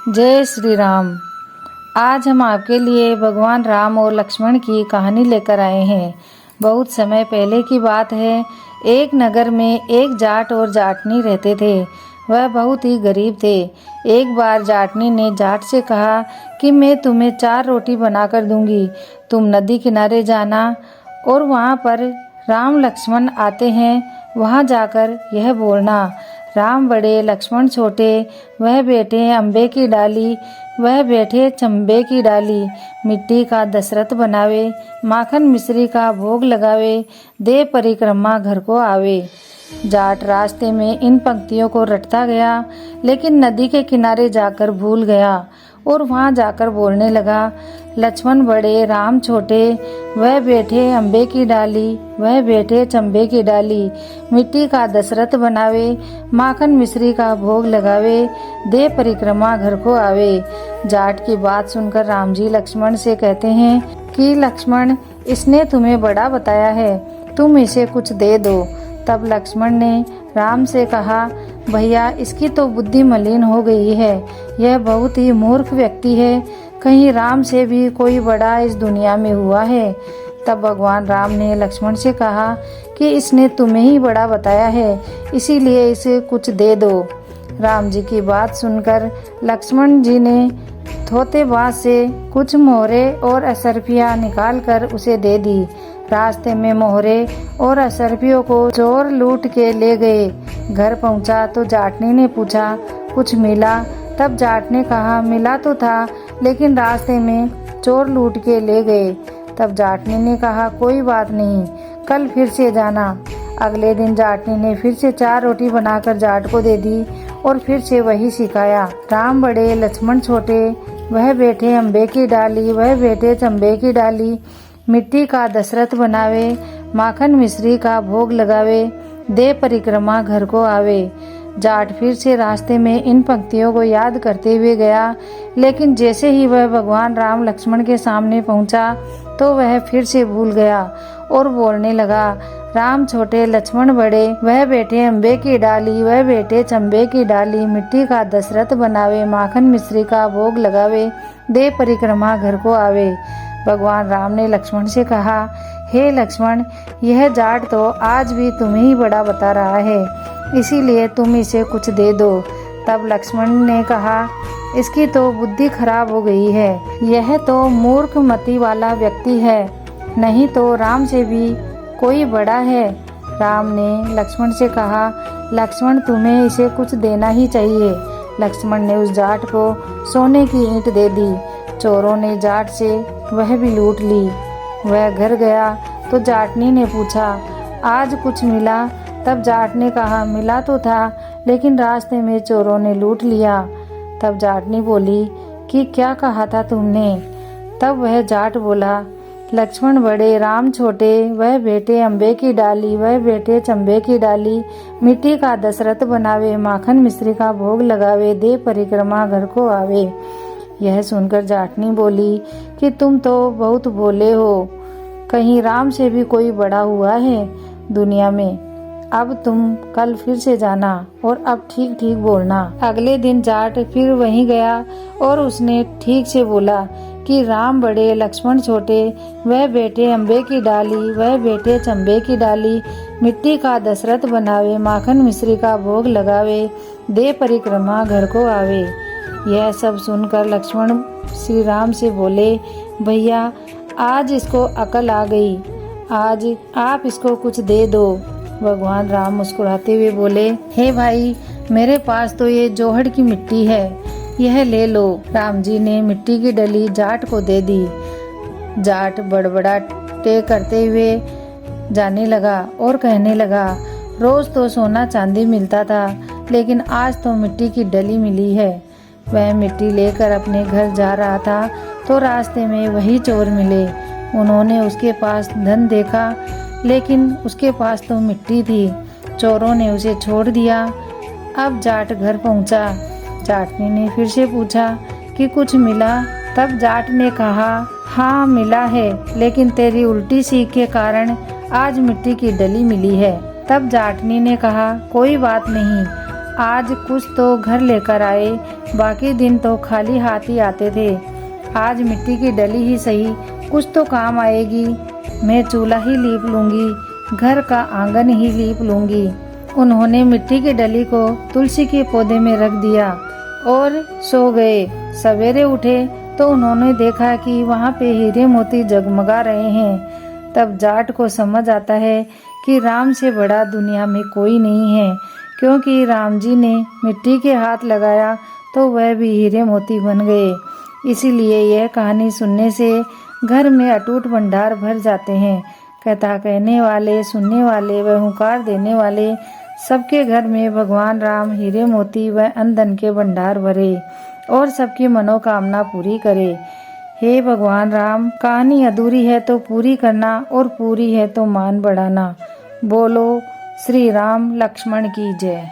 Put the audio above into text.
जय श्री राम। आज हम आपके लिए भगवान राम और लक्ष्मण की कहानी लेकर आए हैं। बहुत समय पहले की बात है। एक नगर में एक जाट और जाटनी रहते थे। वह बहुत ही गरीब थे। एक बार जाटनी ने जाट से कहा कि मैं तुम्हें 4 रोटी बनाकर दूंगी, तुम नदी किनारे जाना और वहाँ पर राम लक्ष्मण आते हैं, वहाँ जाकर यह बोलना, राम बड़े लक्ष्मण छोटे, वह बैठे अम्बे की डाली, वह बैठे चंबे की डाली, मिट्टी का दशरथ बनावे, माखन मिश्री का भोग लगावे, दे परिक्रमा घर को आवे। जाट रास्ते में इन पंक्तियों को रटता गया, लेकिन नदी के किनारे जाकर भूल गया और वहाँ जाकर बोलने लगा, लक्ष्मण बड़े राम छोटे, वह बैठे अम्बे की डाली, वह बैठे चंबे की डाली, मिट्टी का दशरथ बनावे, माखन मिश्री का भोग लगावे, दे परिक्रमा घर को आवे। जाट की बात सुनकर राम जी लक्ष्मण से कहते हैं कि लक्ष्मण, इसने तुम्हें बड़ा बताया है, तुम इसे कुछ दे दो। तब लक्ष्मण ने राम से कहा, भैया इसकी तो बुद्धि मलिन हो गई है, यह बहुत ही मूर्ख व्यक्ति है, कहीं राम से भी कोई बड़ा इस दुनिया में हुआ है। तब भगवान राम ने लक्ष्मण से कहा कि इसने तुम्हें ही बड़ा बताया है, इसीलिए इसे कुछ दे दो। राम जी की बात सुनकर लक्ष्मण जी ने थोतेबाज से कुछ मोहरे और असरफियाँ निकाल कर उसे दे दी। रास्ते में मोहरे और असरफियों को चोर लूट के ले गए। घर पहुंचा तो जाटनी ने पूछा, कुछ मिला? तब जाट ने कहा, मिला तो था, लेकिन रास्ते में चोर लूट के ले गए। तब जाटनी ने कहा, कोई बात नहीं, कल फिर से जाना। अगले दिन जाटनी ने फिर से 4 रोटी बनाकर जाट को दे दी और फिर से वही सिखाया, राम बड़े लक्ष्मण छोटे, वह बैठे अम्बे की डाली, वह बैठे चंबे की डाली, मिट्टी का दशरथ बनावे, माखन मिश्री का भोग लगावे, दे परिक्रमा घर को आवे। जाट फिर से रास्ते में इन पंक्तियों को याद करते हुए गया, लेकिन जैसे ही वह भगवान राम लक्ष्मण के सामने पहुंचा तो वह फिर से भूल गया और बोलने लगा, राम छोटे लक्ष्मण बड़े, वह बैठे अम्बे की डाली, वह बैठे चंबे की डाली, मिट्टी का दशरथ बनावे, माखन मिश्री का भोग लगावे, दे परिक्रमा घर को आवे। भगवान राम ने लक्ष्मण से कहा, हे लक्ष्मण, यह जाट तो आज भी तुम्हें ही बड़ा बता रहा है, इसीलिए तुम इसे कुछ दे दो। तब लक्ष्मण ने कहा, इसकी तो बुद्धि खराब हो गई है, यह तो मूर्ख मति वाला व्यक्ति है, नहीं तो राम से भी कोई बड़ा है। राम ने लक्ष्मण से कहा, लक्ष्मण तुम्हें इसे कुछ देना ही चाहिए। लक्ष्मण ने उस जाट को सोने की ईंट दे दी। चोरों ने जाट से वह भी लूट ली। वह घर गया तो जाटनी ने पूछा, आज कुछ मिला? तब जाट ने कहा, मिला तो था, लेकिन रास्ते में चोरों ने लूट लिया। तब जाटनी बोली कि क्या कहा था तुमने? तब वह जाट बोला, लक्ष्मण बड़े राम छोटे, वह बैठे अम्बे की डाली, वह बैठे चंबे की डाली, मिट्टी का दशरथ बनावे, माखन मिश्री का भोग लगावे, दे परिक्रमा घर को आवे। यह सुनकर जाटनी बोली कि तुम तो बहुत भोले हो, कहीं राम से भी कोई बड़ा हुआ है दुनिया में। अब तुम कल फिर से जाना और अब ठीक ठीक बोलना। अगले दिन जाट फिर वहीं गया और उसने ठीक से बोला कि राम बड़े लक्ष्मण छोटे, वह बैठे अम्बे की डाली, वह बैठे चंबे की डाली, मिट्टी का दशरथ बनावे, माखन मिश्री का भोग लगावे, दे परिक्रमा घर को आवे। यह सब सुनकर लक्ष्मण श्री राम से बोले, भैया आज इसको अकल आ गई, आज आप इसको कुछ दे दो। भगवान राम मुस्कुराते हुए बोले, हे भाई, मेरे पास तो ये जोहड़ की मिट्टी है, यह ले लो। राम जी ने मिट्टी की डली जाट को दे दी। जाट बड़बड़ाटे करते हुए जाने लगा और कहने लगा, रोज तो सोना चांदी मिलता था, लेकिन आज तो मिट्टी की डली मिली है। वह मिट्टी लेकर अपने घर जा रहा था तो रास्ते में वही चोर मिले। उन्होंने उसके पास धन देखा, लेकिन उसके पास तो मिट्टी थी। चोरों ने उसे छोड़ दिया। अब जाट घर पहुंचा। जाटनी ने फिर से पूछा कि कुछ मिला? तब जाट ने कहा, हाँ मिला है, लेकिन तेरी उल्टी सीख के कारण आज मिट्टी की डली मिली है। तब जाटनी ने कहा, कोई बात नहीं, आज कुछ तो घर लेकर आए, बाकी दिन तो खाली हाथ ही आते थे। आज मिट्टी की डली ही सही, कुछ तो काम आएगी। मैं चूल्हा ही लीप लूँगी, घर का आंगन ही लीप लूँगी। उन्होंने मिट्टी की डली को तुलसी के पौधे में रख दिया और सो गए। सवेरे उठे तो उन्होंने देखा कि वहाँ पे हीरे मोती जगमगा रहे हैं। तब जाट को समझ आता है कि राम से बड़ा दुनिया में कोई नहीं है, क्योंकि राम जी ने मिट्टी के हाथ लगाया तो वह भी हीरे मोती बन गए। इसीलिए यह कहानी सुनने से घर में अटूट भंडार भर जाते हैं। कथा कहने वाले, सुनने वाले व हुंकार देने वाले सबके घर में भगवान राम हीरे मोती व अन्न धन के भंडार भरे और सबकी मनोकामना पूरी करे। हे भगवान राम, कहानी अधूरी है तो पूरी करना और पूरी है तो मान बढ़ाना। बोलो श्री राम लक्ष्मण की जय।